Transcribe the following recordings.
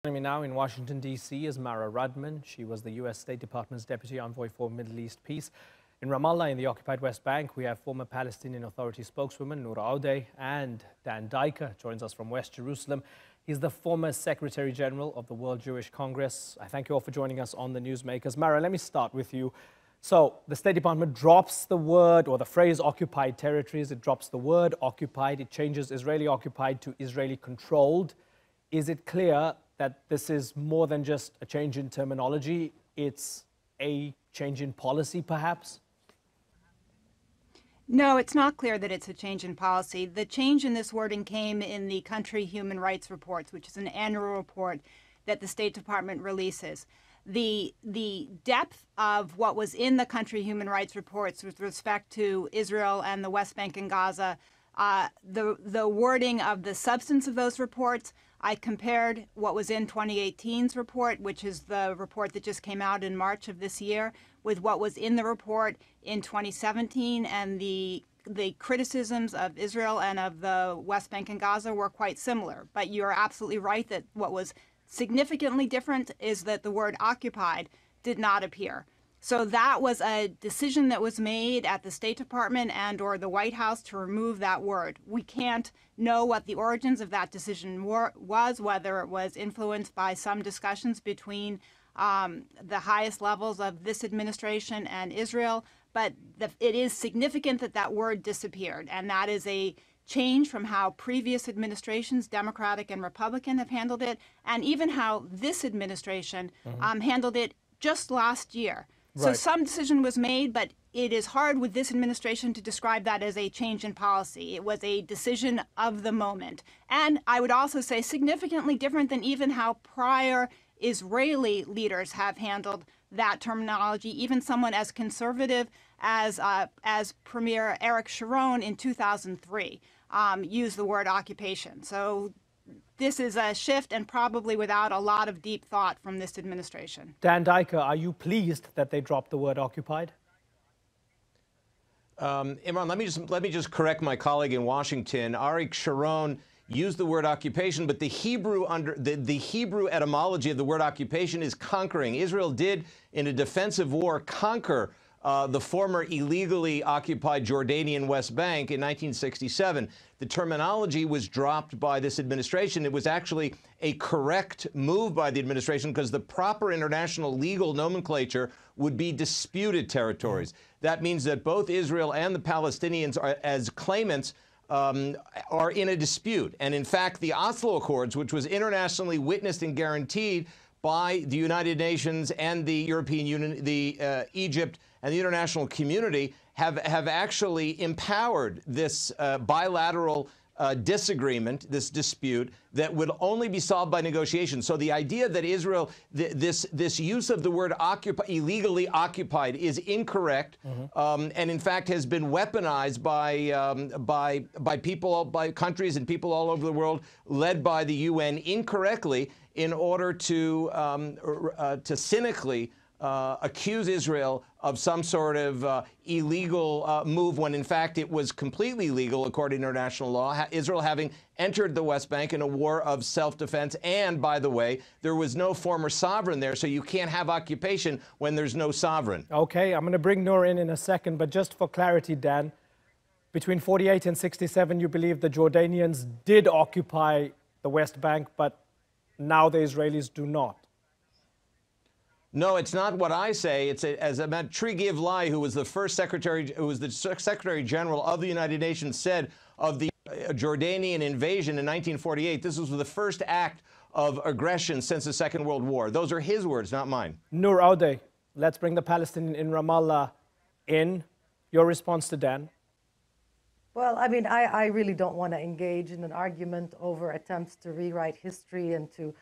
Joining me now in Washington, D.C. is Mara Rudman. She was the U.S. State Department's Deputy Envoy for Middle East Peace. In Ramallah, in the occupied West Bank, we have former Palestinian Authority spokeswoman Noor Audeh, and Dan Diker joins us from West Jerusalem. He's the former Secretary General of the World Jewish Congress. I thank you all for joining us on the Newsmakers. Mara, let me start with you. So the State Department drops the word or the phrase occupied territories. It drops the word occupied. It changes Israeli occupied to Israeli controlled. Is it clear that this is more than just a change in terminology? It's a change in policy, perhaps? No, it's not clear that it's a change in policy. The change in this wording came in the country human rights reports, which is an annual report that the State Department releases. The depth of what was in the country human rights reports with respect to Israel and the West Bank and Gaza, the wording of the substance of those reports, I compared what was in 2018's report, which is the report that just came out in March of this year, with what was in the report in 2017, and the criticisms of Israel and of the West Bank and Gaza were quite similar. But you're absolutely right that what was significantly different is that the word occupied did not appear. So that was a decision that was made at the State Department and or the White House to remove that word. We can't know what the origins of that decision was, whether it was influenced by some discussions between the highest levels of this administration and Israel, but it is significant that that word disappeared, and that is a change from how previous administrations, Democratic and Republican, have handled it, and even how this administration handled it just last year. So some decision was made, but it is hard with this administration to describe that as a change in policy. It was a decision of the moment. And I would also say significantly different than even how prior Israeli leaders have handled that terminology. Even someone as conservative as Premier Ariel Sharon in 2003 used the word occupation. So this is a shift, and probably without a lot of deep thought from this administration. Dan Diker, are you pleased that they dropped the word occupied? Imran, let me just correct my colleague in Washington. Ariel Sharon used the word occupation, but the Hebrew the Hebrew etymology of the word occupation is conquering. Israel did, in a defensive war, conquer the former illegally occupied Jordanian West Bank in 1967. The terminology was dropped by this administration. It was actually a correct move by the administration because the proper international legal nomenclature would be disputed territories. That means that both Israel and the Palestinians are, as claimants, are in a dispute. And in fact, the Oslo Accords, which was internationally witnessed and guaranteed by the United Nations and the European Union, Egypt, and the international community, have actually empowered this bilateral disagreement, this dispute, that would only be solved by negotiation. So the idea that Israel, this use of the word illegally occupied is incorrect, and in fact has been weaponized by countries and people all over the world, led by the UN incorrectly, in order to cynically accuse Israel of some sort of illegal move, when in fact it was completely legal according to international law, Israel having entered the West Bank in a war of self-defense. And by the way, there was no former sovereign there, so you can't have occupation when there's no sovereign. Okay, I'm going to bring Noor in a second, but just for clarity, Dan, between 48 and 67, you believe the Jordanians did occupy the West Bank, but now the Israelis do not? No, it's not what I say. It's as Trigi Evlai, who was the first Secretary General of the United Nations, said of the Jordanian invasion in 1948. This was the first act of aggression since the Second World War. Those are his words, not mine. Noor Audeh, let's bring the Palestinian in Ramallah in. Your response to Dan? Well, I mean, I really don't want to engage in an argument over attempts to rewrite history and to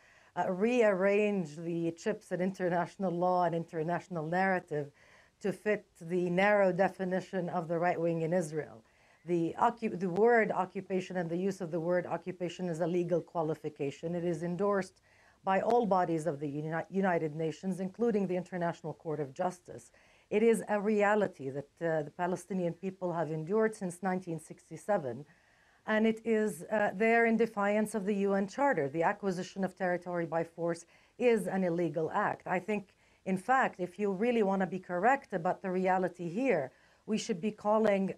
rearrange the chips in international law and international narrative to fit the narrow definition of the right wing in Israel. The word occupation and the use of the word occupation is a legal qualification. It is endorsed by all bodies of the United Nations, including the International Court of Justice. It is a reality that the Palestinian people have endured since 1967 and it is there in defiance of the UN Charter. The acquisition of territory by force is an illegal act. I think, in fact, if you really want to be correct about the reality here, we should be calling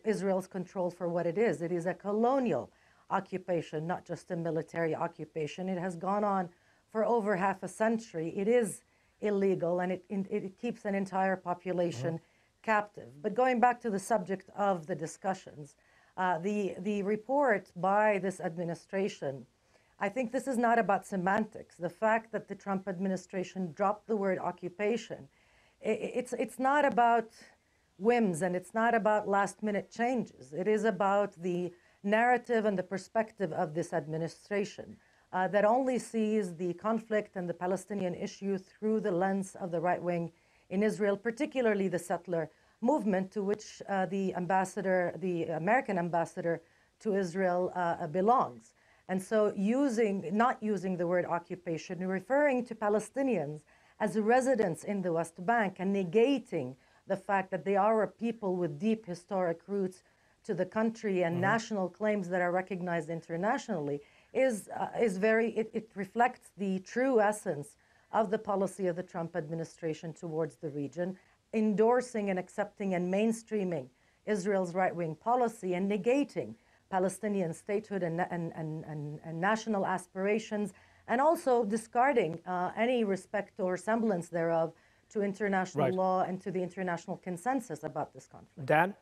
Israel's control for what it is. It is a colonial occupation, not just a military occupation. It has gone on for over half a century. It is illegal, and it keeps an entire population captive. But going back to the subject of the discussions, the report by this administration, I think this is not about semantics. The fact that the Trump administration dropped the word occupation, it's not about whims, and it's not about last-minute changes. It is about the narrative and the perspective of this administration that only sees the conflict and the Palestinian issue through the lens of the right wing in Israel, particularly the settler movement, to which the American ambassador to Israel belongs. And so not using the word occupation, referring to Palestinians as residents in the West Bank and negating the fact that they are a people with deep historic roots to the country and national claims that are recognized internationally it reflects the true essence of the policy of the Trump administration towards the region, endorsing and accepting and mainstreaming Israel's right-wing policy and negating Palestinian statehood and national aspirations, and also discarding any respect or semblance thereof to international law and to the international consensus about this conflict. Dan?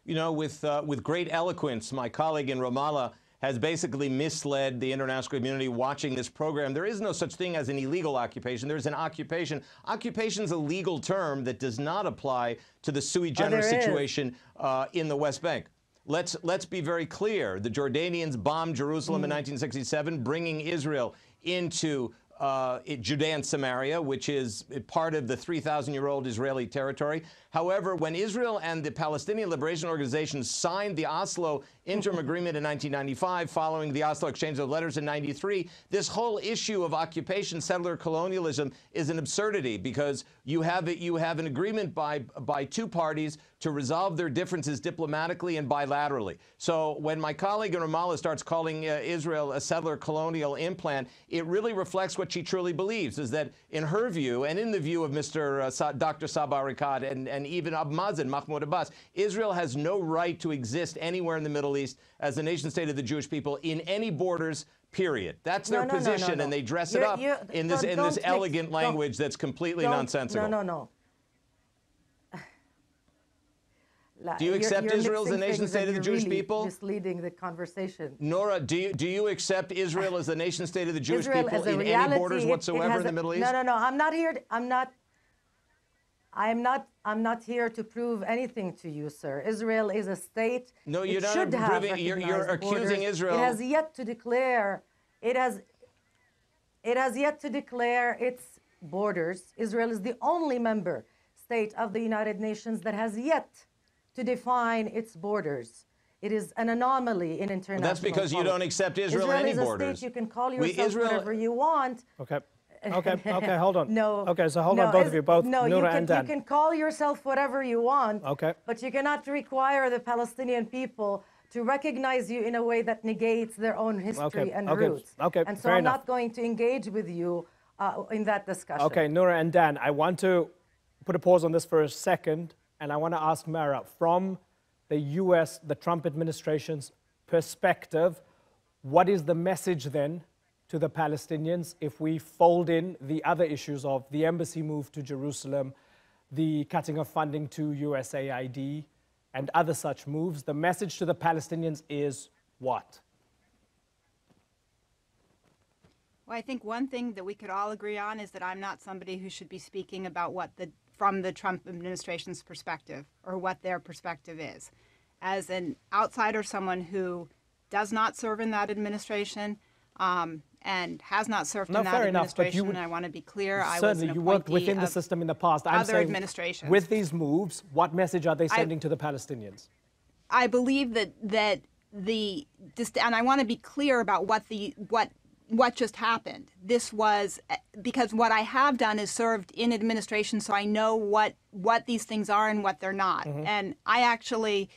You know, with great eloquence, my colleague in Ramallah has basically misled the international community watching this program. There is no such thing as an illegal occupation. There's an occupation. Occupation is a legal term that does not apply to the sui generis situation in the West Bank. Let's be very clear. The Jordanians bombed Jerusalem in 1967, bringing Israel into Judea and Samaria, which is part of the 3,000-year-old Israeli territory. However, when Israel and the Palestinian Liberation Organization signed the Oslo Interim Agreement in 1995, following the Oslo Exchange of Letters in 93, this whole issue of occupation, settler colonialism is an absurdity, because you have an agreement by two parties to resolve their differences diplomatically and bilaterally. So when my colleague in Ramallah starts calling Israel a settler colonial implant, it really reflects what she truly believes, is that in her view, and in the view of Dr. Saeb Erekat and even Mahmoud Abbas, Israel has no right to exist anywhere in the Middle East as a nation state of the Jewish people in any borders, period. That's their position, and they dress it up in this elegant language that's completely nonsensical. No. Do you accept Israel as a nation state of the Jewish people? Misleading the conversation. Nora, do you accept Israel as the nation state of the Jewish people in any borders whatsoever in the Middle East? No. I'm not here. I'm not here to prove anything to you, sir. Israel is a state. No, you're not proving. You're accusing Israel. It has yet to declare. It has yet to declare its borders. Israel is the only member state of the United Nations that has yet to define its borders. It is an anomaly in international That's because you don't accept Israel in any borders. Israel is a state. You can call yourself whatever you want. Okay, hold on. No. Okay, so hold on, both of you, both Noura and Dan. You can call yourself whatever you want. Okay. But you cannot require the Palestinian people to recognize you in a way that negates their own history and roots. Okay, and so I'm not going to engage with you in that discussion. Okay, Noura and Dan, I want to put a pause on this for a second, and I want to ask Mara, from the US, the Trump administration's perspective, what is the message then to the Palestinians if we fold in the other issues of the embassy move to Jerusalem, the cutting of funding to USAID, and other such moves? The message to the Palestinians is what? Well, I think one thing that we could all agree on is that I'm not somebody who should be speaking about from the Trump administration's perspective, or what their perspective is. As an outsider, someone who does not serve in that administration, and has not served in that administration, and I want to be clear, I was an you worked within the system in the past. I'm saying, administrations. With these moves, what message are they sending to the Palestinians? I believe that and I want to be clear about what just happened. This was because what I have done is served in administration, so I know what these things are and what they're not. And I actually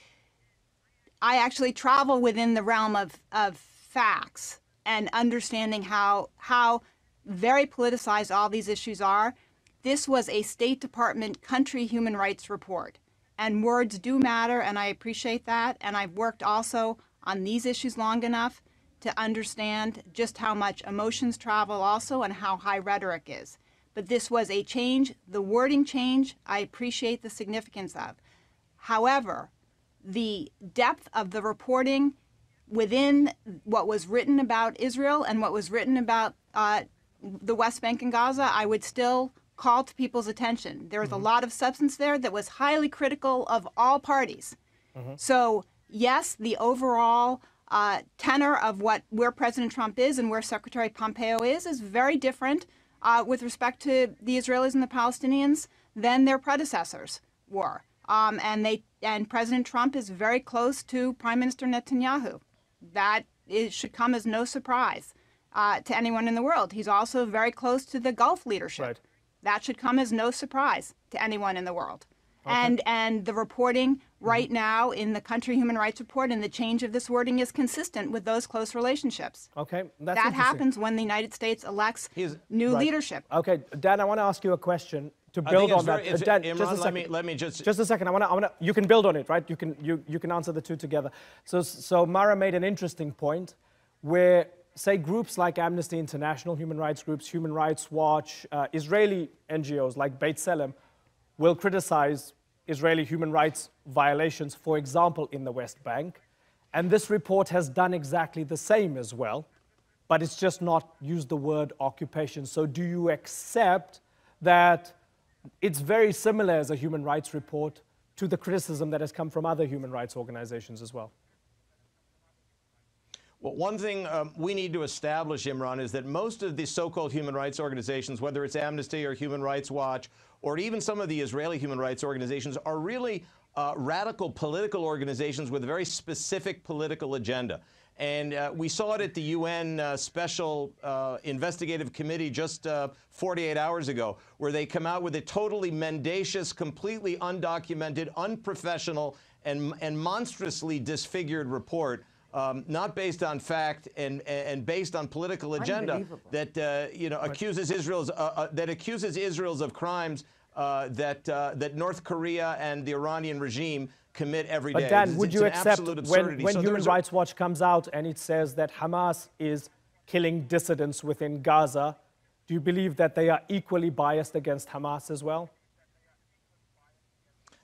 I actually travel within the realm of facts and understanding how very politicized all these issues are. This was a State Department country human rights report, and words do matter, and I appreciate that. And I've worked also on these issues long enough to understand just how much emotions travel also and how high rhetoric is. But this was a change, the wording change, I appreciate the significance of. However, the depth of the reporting within what was written about Israel and what was written about the West Bank and Gaza, I would still call to people's attention. There was a lot of substance there that was highly critical of all parties. So yes, the overall tenor of where President Trump is and where Secretary Pompeo is very different with respect to the Israelis and the Palestinians than their predecessors were. And President Trump is very close to Prime Minister Netanyahu. That should come as no surprise to anyone in the world. He's also very close to the Gulf leadership. Right. That should come as no surprise to anyone in the world. Okay. And the reporting right now in the country human rights report and the change of this wording is consistent with those close relationships. Okay, that's that interesting. happens when the United States elects new leadership. Okay, Dan, I want to ask you a question to build on that. Dan, Imran, just a second. let me just a second. I want to. You can build on it, right? You can answer the two together. So Mara made an interesting point, where say groups like Amnesty International, human rights groups, Human Rights Watch, Israeli NGOs like B'Tselem will criticize Israeli human rights violations, for example, in the West Bank. And this report has done exactly the same as well, but it's just not used the word occupation. So do you accept that it's very similar as a human rights report to the criticism that has come from other human rights organizations as well? Well, one thing we need to establish, Imran, is that most of the so-called human rights organizations, whether it's Amnesty or Human Rights Watch, or even some of the Israeli human rights organizations, are really radical political organizations with a very specific political agenda. And we saw it at the UN Special Investigative Committee just 48 hours ago, where they come out with a totally mendacious, completely undocumented, unprofessional, and monstrously disfigured report, not based on fact and based on political agenda that accuses Israel's of crimes that North Korea and the Iranian regime commit every day. But Dan, would you accept when So Human Rights Watch comes out and it says that Hamas is killing dissidents within Gaza, do you believe that they are equally biased against Hamas as well?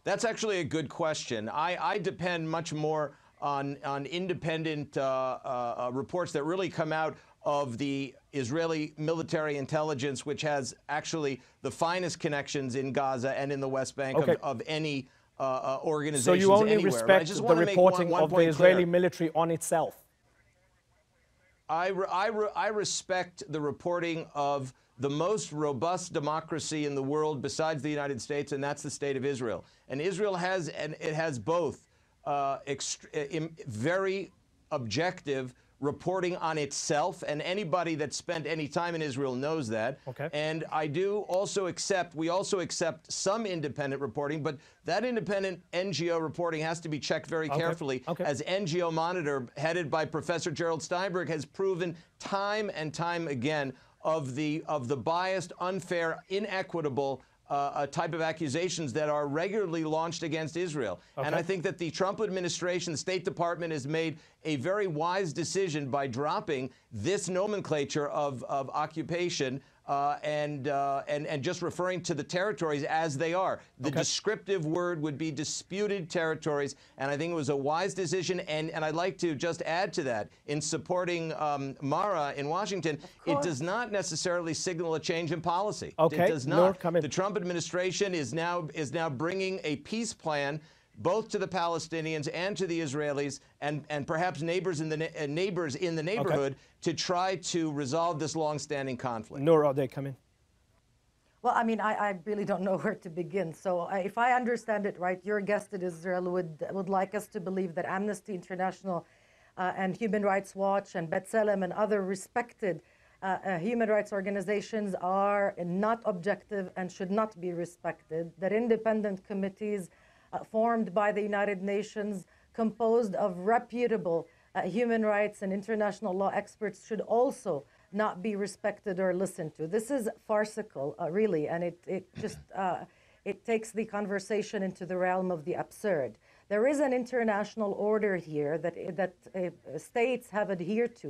That's actually a good question. I depend much more on independent reports that really come out of the Israeli military intelligence, which has actually the finest connections in Gaza and in the West Bank of any organization. So you only anywhere. respect the reporting of the Israeli military on itself? I respect the reporting of the most robust democracy in the world besides the United States, and that's the State of Israel. And Israel has both very objective reporting on itself, and anybody that's spent any time in Israel knows that. Okay. And we also accept some independent reporting, but that independent NGO reporting has to be checked very carefully, as NGO Monitor, headed by Professor Gerald Steinberg, has proven time and time again of the biased, unfair, inequitable type of accusations that are regularly launched against Israel. And I think that the Trump administration, the State Department, has made a very wise decision by dropping this nomenclature of occupation and just referring to the territories as they are. The descriptive word would be disputed territories, and I think it was a wise decision. And I'd like to just add to that, in supporting Mara in Washington, it does not necessarily signal a change in policy. It does not. The Trump administration is now bringing a peace plan both to the Palestinians and to the Israelis, and perhaps neighbors in the neighborhood, to try to resolve this long-standing conflict. Noor, they come in. Well, I mean, I really don't know where to begin. So if I understand it right, your guest in Israel would like us to believe that Amnesty International and Human Rights Watch and B'Tselem and other respected human rights organizations are not objective and should not be respected, that independent committees formed by the United Nations composed of reputable human rights and international law experts should also not be respected or listened to. This is farcical, really, and it takes the conversation into the realm of the absurd. There is an international order here that states have adhered to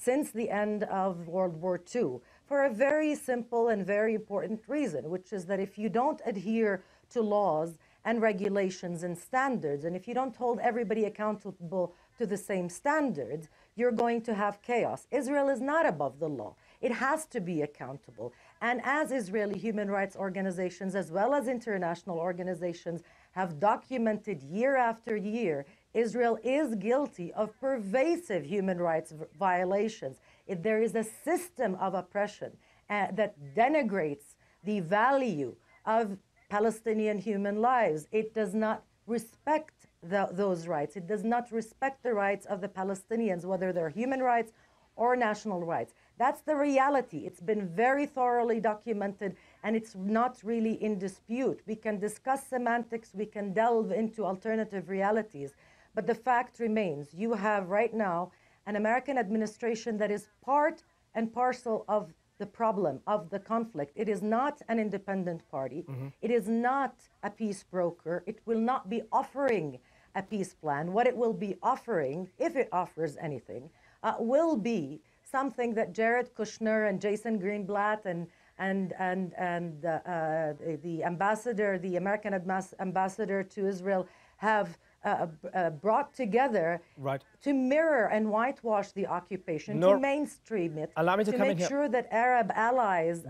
since the end of World War II for a very simple and very important reason, which is that if you don't adhere to laws and regulations and standards, and if you don't hold everybody accountable to the same standards, you're going to have chaos. Israel is not above the law. It has to be accountable. And as Israeli human rights organizations, as well as international organizations, have documented year after year, Israel is guilty of pervasive human rights violations. There is a system of oppression that denigrates the value of Palestinian human lives. It does not respect those rights. It does not respect the rights of the Palestinians, whether they're human rights or national rights. That's the reality. It's been very thoroughly documented, and it's not really in dispute. We can discuss semantics, we can delve into alternative realities, but the fact remains, you have right now an American administration that is part and parcel of the problem, of the conflict. It is not an independent party. It is not a peace broker. It will not be offering a peace plan. What it will be offering, if it offers anything, will be something that Jared Kushner and Jason Greenblatt and the ambassador, the American ambassador to Israel, have brought together to mirror and whitewash the occupation, to mainstream it, to make sure that Arab allies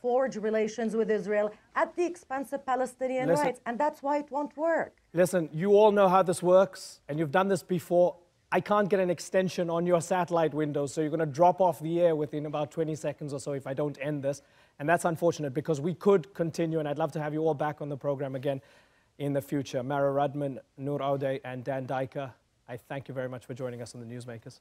forge relations with Israel at the expense of Palestinian rights. And that's why it won't work. Listen, you all know how this works, and you've done this before. I can't get an extension on your satellite window, so you're going to drop off the air within about 20 seconds or so if I don't end this. And that's unfortunate, because we could continue, and I'd love to have you all back on the program again in the future. Mara Radman, Noor Aude, and Dan Diker, I thank you very much for joining us on the Newsmakers.